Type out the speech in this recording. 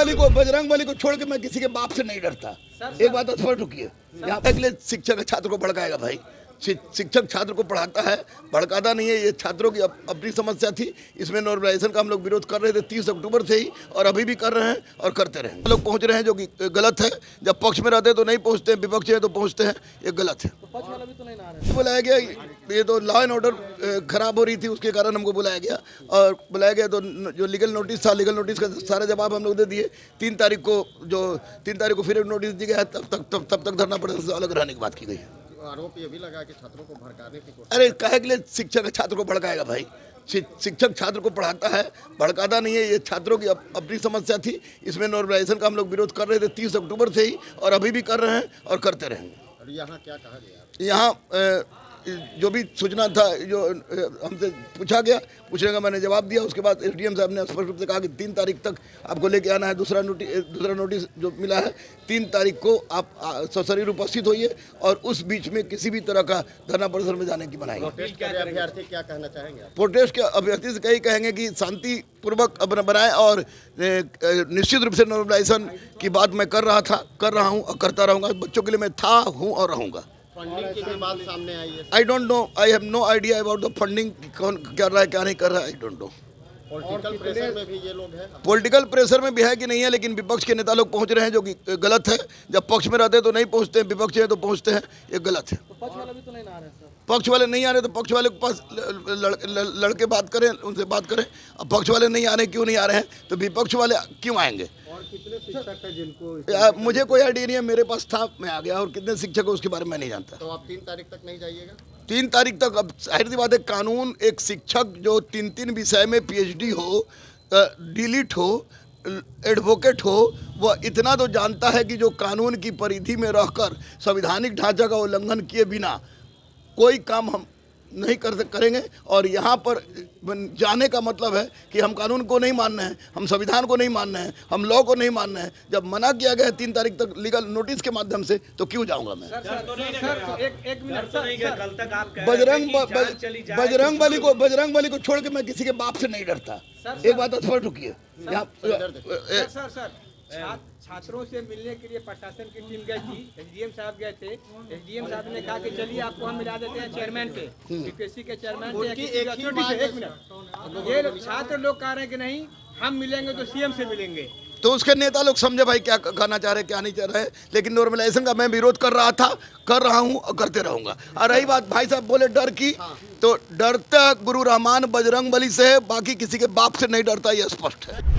बजरंग बली को छोड़ के मैं किसी के बाप से नहीं डरता। एक बात स्पष्ट रुकिए, यहाँ पे अगले शिक्षक छात्र को भड़काएगा भाई। शिक्षक छात्र को पढ़ाता है, भड़काता नहीं है। ये छात्रों की अपनी समस्या थी। इसमें नॉर्मलाइजेशन का हम लोग विरोध कर रहे थे 30 अक्टूबर से ही, और अभी भी कर रहे हैं और करते रहेंगे। लोग पहुंच रहे हैं जो कि गलत है। जब पक्ष में रहते तो नहीं पहुंचते, विपक्ष है तो पहुंचते हैं, ये गलत है। पक्ष वाला भी तो नहीं आ रहा है। बुलाया गया, ये तो लॉ एंड ऑर्डर खराब हो रही थी, उसके कारण हमको बुलाया गया। और बुलाया गया तो जो लीगल नोटिस था, लीगल नोटिस का सारे जवाब हम लोग दे दिए। 3 तारीख को फिर एक नोटिस दी गया है, तब तक धरना प्रदर्शन से अलग रहने की बात की गई है। आरोप ये भी लगा कि छात्रों को भड़काने की कोशिश। अरे काहे के लिए शिक्षक छात्र को भड़काएगा भाई। शिक्षक छात्र को पढ़ाता है, भड़काता नहीं है। ये छात्रों की अपनी समस्या थी। इसमें नॉर्मलाइजेशन का हम लोग विरोध कर रहे थे 30 अक्टूबर से ही, और अभी भी कर रहे हैं और करते रहेंगे। और यहाँ क्या कहा गया? यहाँ जो भी सूचना था, जो हमसे पूछा गया, पूछने का मैंने जवाब दिया। उसके बाद एसडीएम साहब ने स्पष्ट रूप से कहा कि 3 तारीख तक आपको लेके आना है। दूसरा नोटिस जो मिला है, 3 तारीख को आप सशरीर उपस्थित होइए, और उस बीच में किसी भी तरह का धरना प्रदर्शन में जाने की मनाही। प्रोटेस्ट के अभ्यर्थी क्या कहना चाहेंगे? प्रोटेस्ट के अभ्यर्थी से कहीं कहेंगे कि शांतिपूर्वक बनाए, और निश्चित रूप से नॉर्मलाइजेशन की बात मैं कर रहा हूँ और करता रहूँगा। बच्चों के लिए मैं था, हूँ और रहूँगा। फंडिंग की भी बात सामने आई है। I don't know, I have no idea about the funding. कौन कर रहा है, क्या नहीं कर रहा है, I don't know. Political pressure में भी ये लोग हैं। पॉलिटिकल प्रेशर में भी है कि नहीं है, लेकिन विपक्ष के नेता लोग पहुंच रहे हैं जो कि गलत है। जब पक्ष में रहते तो नहीं पहुंचते, विपक्ष है तो पहुंचते हैं, ये गलत है। तो पक्ष वाला भी तो नहीं आ रहा है। पक्ष वाले नहीं आ रहे तो पक्ष वाले के पास लड़के बात करें, उनसे बात करें। अब पक्ष वाले नहीं आ रहे, क्यों नहीं आ रहे हैं, तो विपक्ष वाले क्यों आएंगे? और कितने शिक्षक हैं जिनको? मुझे कोई आइडिया नहीं है, मेरे पास था, मैं आ गया। और कितने शिक्षक है उसके बारे में मैं नहीं जानता। तो आप 3 तारीख तक नहीं जाइएगा? 3 तारीख तक। अब जाहिर सी बात है, कानून, एक शिक्षक जो 3 विषय में PhD हो, डिलीट हो, एडवोकेट हो, वह इतना तो जानता है कि जो कानून की परिधि में रहकर संवैधानिक ढांचा का उल्लंघन किए बिना कोई काम हम नहीं करेंगे। और यहाँ पर जाने का मतलब है कि हम कानून को नहीं मान रहे हैं, हम संविधान को नहीं मान रहे हैं, हम लॉ को नहीं मान रहे हैं। जब मना किया गया है 3 तारीख तक लीगल नोटिस के माध्यम से, तो क्यों जाऊंगा मैं? बजरंग बली को छोड़ के मैं किसी के बाप से नहीं डरता। एक बात स्पष्ट रुकिए, यहाँ छात्रों से मिलने के लिए प्रशासन की टीम गई थी। एसडीएम साहब गए थे। एसडीएम साहब ने कहा कि चलिए आपको हम मिला देते हैं चेयरमैन से, यूपीएससी के चेयरमैन से। एक मिनट, ये छात्र लोग कह रहे हैं कि नहीं, हम मिलेंगे तो सीएम से मिलेंगे। तो उसके नेता लोग समझे भाई क्या कहना चाह रहे हैं, क्या नहीं चाह रहे हैं। लेकिन नॉर्मलाइजेशन का मैं विरोध कर रहा हूँ और करते रहूंगा। और रही बात भाई साहब बोले डर की, तो डरता गुरु रहमान बजरंग बली से, बाकी किसी के बाप से नहीं डरता, ये स्पष्ट है।